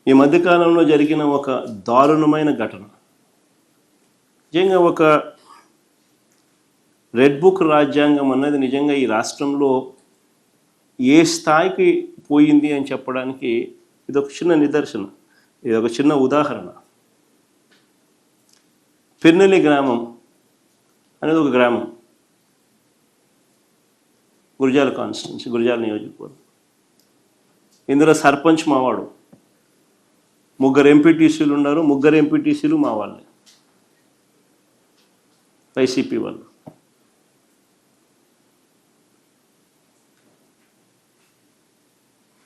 ఈ మధ్యకాలంలో జరిగిన ఒక దారుణమైన ఘటన, నిజంగా ఒక రెడ్ బుక్ రాజ్యాంగం అన్నది నిజంగా ఈ రాష్ట్రంలో ఏ స్థాయికి పోయింది అని చెప్పడానికి ఇదొక చిన్న నిదర్శనం, ఇదొక చిన్న ఉదాహరణ. పెన్నెల్లి గ్రామం అనేది ఒక గ్రామం, గురజాల కాన్స్టిట్యున్సీ, గురజాల నియోజకవర్గం. ఇందులో సర్పంచ్ మావాడు, ముగ్గురు ఎంపీటీసీలు ఉన్నారు, ముగ్గురు ఎంపీటీసీలు మా వాళ్ళే, వైసీపీ వాళ్ళు.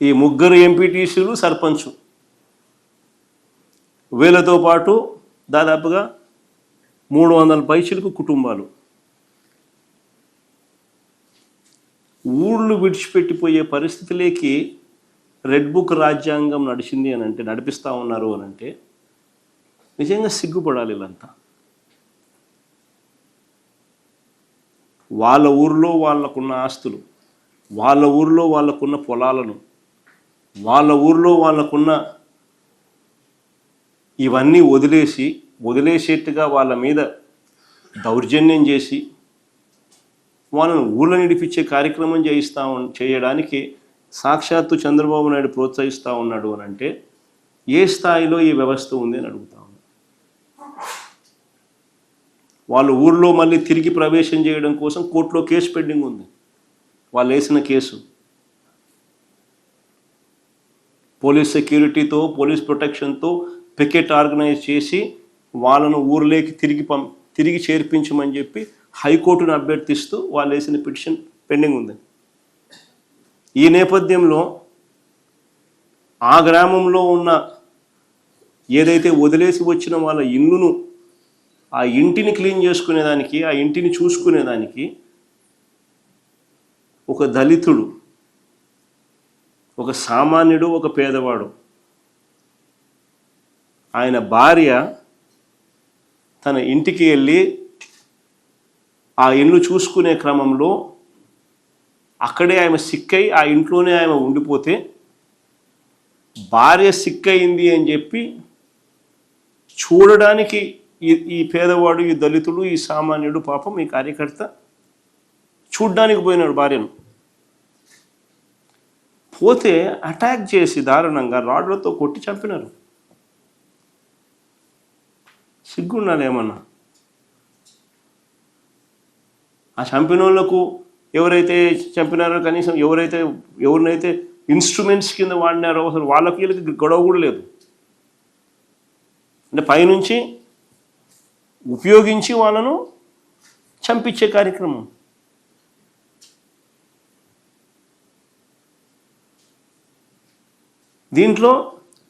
ఈ ముగ్గురు ఎంపీటీసీలు సర్పంచ్, వీళ్ళతో పాటు దాదాపుగా 300 పైచిలకు కుటుంబాలు. ఊళ్ళు విడిచిపెట్టిపోయే పరిస్థితిలోకి రెడ్ బుక్ రాజ్యాంగం నడిచింది అని అంటే, నడిపిస్తూ ఉన్నారు అని అంటే నిజంగా సిగ్గుపడాలి వీళ్ళంతా. వాళ్ళ ఊరిలో వాళ్ళకున్న ఆస్తులు, వాళ్ళ ఊరిలో వాళ్ళకున్న పొలాలను, వాళ్ళ ఊరిలో వాళ్ళకున్న ఇవన్నీ వదిలేసేట్టుగా వాళ్ళ మీద దౌర్జన్యం చేసి వాళ్ళను ఊళ్ళో నడిపించే కార్యక్రమం చేయడానికి సాక్షాత్తు చంద్రబాబు నాయుడు ప్రోత్సహిస్తూ ఉన్నాడు అని అంటే ఏ స్థాయిలో ఈ వ్యవస్థ ఉంది అని అడుగుతా ఉన్నాను. వాళ్ళ ఊళ్ళో మళ్ళీ తిరిగి ప్రవేశం చేయడం కోసం కోర్టులో కేసు పెండింగ్ ఉంది. వాళ్ళు వేసిన కేసు పోలీస్ సెక్యూరిటీతో, పోలీస్ ప్రొటెక్షన్తో పికెట్ ఆర్గనైజ్ చేసి వాళ్ళను ఊర్లోకి తిరిగి చేర్పించమని చెప్పి హైకోర్టును అభ్యర్థిస్తూ వాళ్ళు వేసిన పిటిషన్ పెండింగ్ ఉంది. ఈ నేపథ్యంలో ఆ గ్రామంలో ఉన్న ఏదైతే వదిలేసి వచ్చిన వాళ్ళ ఇల్లును, ఆ ఇంటిని క్లీన్ చేసుకునేదానికి, ఆ ఇంటిని చూసుకునేదానికి ఒక దళితుడు, ఒక సామాన్యుడు, ఒక పేదవాడు, ఆయన భార్య తన ఇంటికి వెళ్ళి ఆ ఇల్లు చూసుకునే క్రమంలో అక్కడే ఆమె సిక్కయి ఆ ఇంట్లోనే ఆమె ఉండిపోతే, భార్య సిక్కయింది అని చెప్పి చూడడానికి ఈ పేదవాడు, ఈ దళితుడు, ఈ సామాన్యుడు, పాపం ఈ కార్యకర్త చూడ్డానికి పోయినాడు భార్యను. పోతే అటాక్ చేసి దారుణంగా రాడ్లతో కొట్టి చంపినారు. సిగ్గుండాలి ఏమన్నా. ఆ చంపిన వాళ్ళకు ఎవరైతే చంపినారో, కనీసం ఎవరినైతే ఇన్స్ట్రుమెంట్స్ కింద వాడినారో అసలు వాళ్ళకి వీళ్ళకి గొడవ కూడా లేదు. అంటే పైనుంచి ఉపయోగించి వాళ్ళను చంపించే కార్యక్రమం. దీంట్లో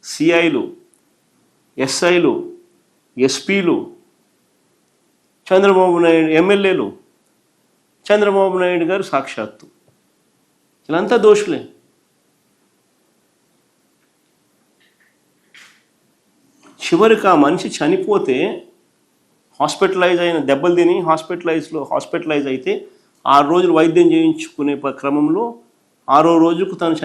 సిఐలు, ఎస్ఐలు, ఎస్పీలు, చంద్రబాబు నాయుడు ఎమ్మెల్యేలు, చంద్రబాబు నాయుడు గారు సాక్షాత్తు, వీళ్ళంతా దోషులే. చివరికి ఆ మనిషి చనిపోతే, హాస్పిటలైజ్ అయిన, దెబ్బలు తిని హాస్పిటలైజ్ అయితే 6 రోజులు వైద్యం చేయించుకునే క్రమంలో 6వ రోజుకు తను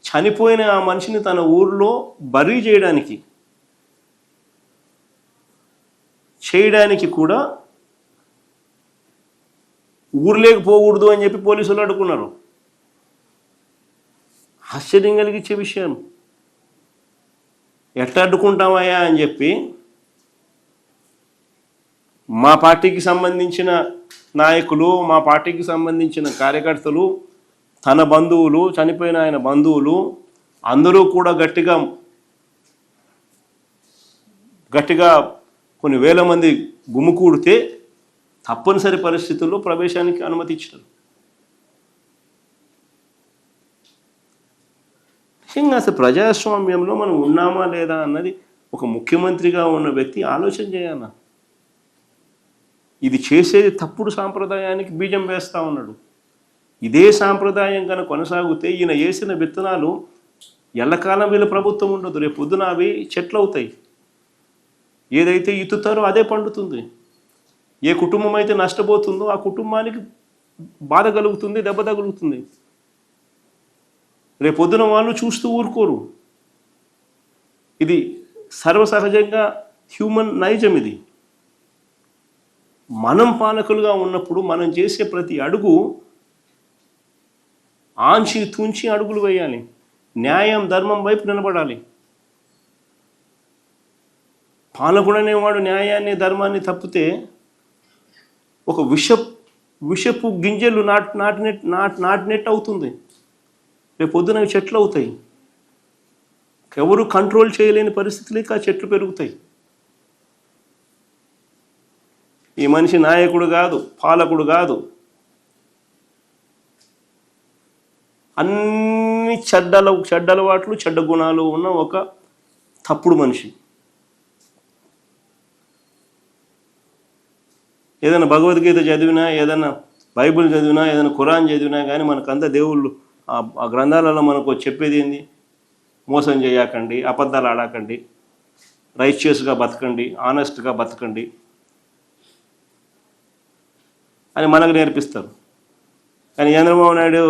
చనిపోయిన ఆ మనిషిని తన ఊర్లో బరీ చేయడానికి కూడా ఊర్లోకి పోకూడదు అని చెప్పి పోలీసులు అడ్డుకున్నారు. ఆశ్చర్యం కలిగించే విషయం. ఎట్లా అడ్డుకుంటామయ్యా అని చెప్పి మా పార్టీకి సంబంధించిన నాయకులు, మా పార్టీకి సంబంధించిన కార్యకర్తలు, తన బంధువులు, చనిపోయిన ఆయన బంధువులు అందరూ కూడా గట్టిగా కొన్ని వేల మంది గుమికూడితే తప్పనిసరి పరిస్థితుల్లో ప్రవేశానికి అనుమతి ఇచ్చారు. నిజంగా అసలు ప్రజాస్వామ్యంలో మనం ఉన్నామా లేదా అన్నది ఒక ముఖ్యమంత్రిగా ఉన్న వ్యక్తి ఆలోచన చేయాల. ఇది చేసేది తప్పుడు సాంప్రదాయానికి బీజం వేస్తూ ఉన్నాడు. ఇదే సాంప్రదాయం కనుక కొనసాగితే ఈయన వేసిన విత్తనాలు ఎల్లకాలం వీళ్ళ ప్రభుత్వం ఉండదు. రేపు పొద్దున అవి చెట్లు అవుతాయి. ఏదైతే ఇత్తుతారో అదే పండుతుంది. ఏ కుటుంబం అయితే నష్టపోతుందో ఆ కుటుంబానికి బాధ కలుగుతుంది, దెబ్బ తగులుతుంది. రేపొద్దున వాళ్ళు చూస్తూ ఊరుకోరు. ఇది సర్వసహజంగా హ్యూమన్ నైజం. ఇది మనం పాలకులుగా ఉన్నప్పుడు మనం చేసే ప్రతి అడుగు ఆంచి తుంచి అడుగులు వేయాలి. న్యాయం ధర్మం వైపు నిలబడాలి. పాలకుడు అనేవాడు న్యాయాన్ని ధర్మాన్ని తప్పితే ఒక విషపు గింజలు నాటినట్టు అవుతుంది. రేపు పొద్దున చెట్లు అవుతాయి. ఎవరు కంట్రోల్ చేయలేని పరిస్థితులకి ఆ చెట్లు పెరుగుతాయి. ఈ మనిషి నాయకుడు కాదు, పాలకుడు కాదు, అన్ని చెడ్డలవాట్లు చెడ్డ గుణాలు ఉన్న ఒక తప్పుడు మనిషి. ఏదైనా భగవద్గీత చదివినా, ఏదైనా బైబిల్ చదివినా, ఏదైనా ఖురాన్ చదివినా కానీ మనకంతా దేవుళ్ళు ఆ గ్రంథాలలో మనకు చెప్పేది ఏంది? మోసం చేయకండి, అబద్ధాలు ఆడకండి, రైచియస్గా బతకండి, ఆనెస్ట్గా బతకండి అని మనకు నేర్పిస్తారు. కానీ చంద్రబాబు నాయుడు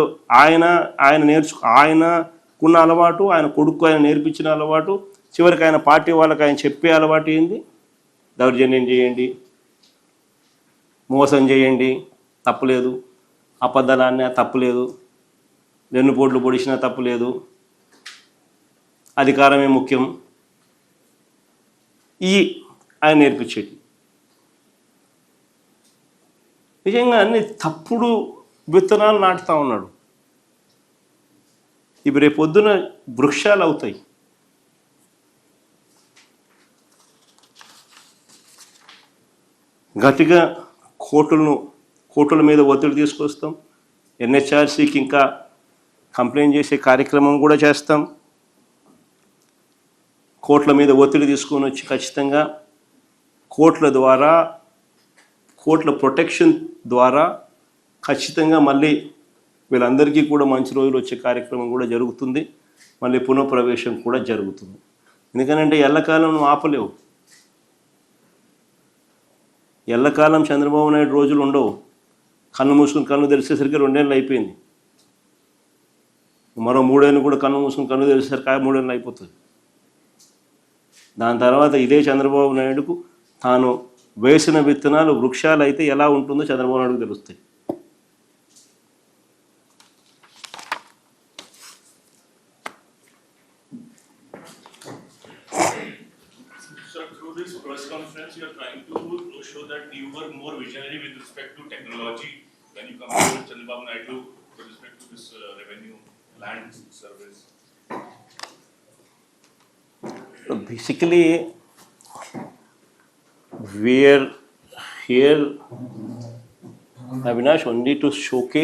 ఆయనకున్న అలవాటు, ఆయన కొడుకు ఆయన నేర్పించిన అలవాటు, చివరికి ఆయన పార్టీ వాళ్ళకి ఆయన చెప్పే అలవాటు ఏంది? దౌర్జన్యం చేయండి, మోసం చేయండి, తప్పులేదు, అబద్ధాలన్నా తప్పులేదు, వెన్నుపోట్లు పొడిచినా తప్పులేదు, అధికారమే ముఖ్యం. ఆయన నేర్పించేది నిజంగా అన్ని తప్పుడు విత్తనాలు నాటుతూ ఉన్నాడు. ఇవి రేపొద్దున వృక్షాలు అవుతాయి. గట్టిగా కోర్టుల మీద ఒత్తిడి తీసుకొస్తాం. ఎన్హెచ్ఆర్సీకి ఇంకా కంప్లైంట్ చేసే కార్యక్రమం కూడా చేస్తాం. కోర్టుల మీద ఒత్తిడి తీసుకొని వచ్చి ఖచ్చితంగా కోర్టుల ప్రొటెక్షన్ ద్వారా ఖచ్చితంగా మళ్ళీ వీళ్ళందరికీ కూడా మంచి రోజులు వచ్చే కార్యక్రమం కూడా జరుగుతుంది. మళ్ళీ పునఃప్రవేశం కూడా జరుగుతుంది. ఎందుకనంటే ఎల్లకాలం నువ్వు ఆపలేవు. ఎల్లకాలం చంద్రబాబు నాయుడు రోజులు ఉండవు. కళ్ళు మూసుకుని కళ్ళు తెరిచేసరికి 2 ఏళ్ళు అయిపోయింది. మరో 3 ఏళ్ళు కూడా కళ్ళు మూసుకుని కళ్ళు తెరిచేసరికి 3 ఏళ్ళు అయిపోతుంది. దాని తర్వాత ఇదే చంద్రబాబు నాయుడుకు తాను వేసిన విత్తనాలు వృక్షాలు అయితే ఎలా ఉంటుందో చంద్రబాబు నాయుడుకు తెలుస్తాయి. Through this press conference, you are trying to show that you were more visionary with respect to technology when you compare with Chandrababu Naidu with respect to this revenue land service. Basically, we are here, Avinash, only to showcase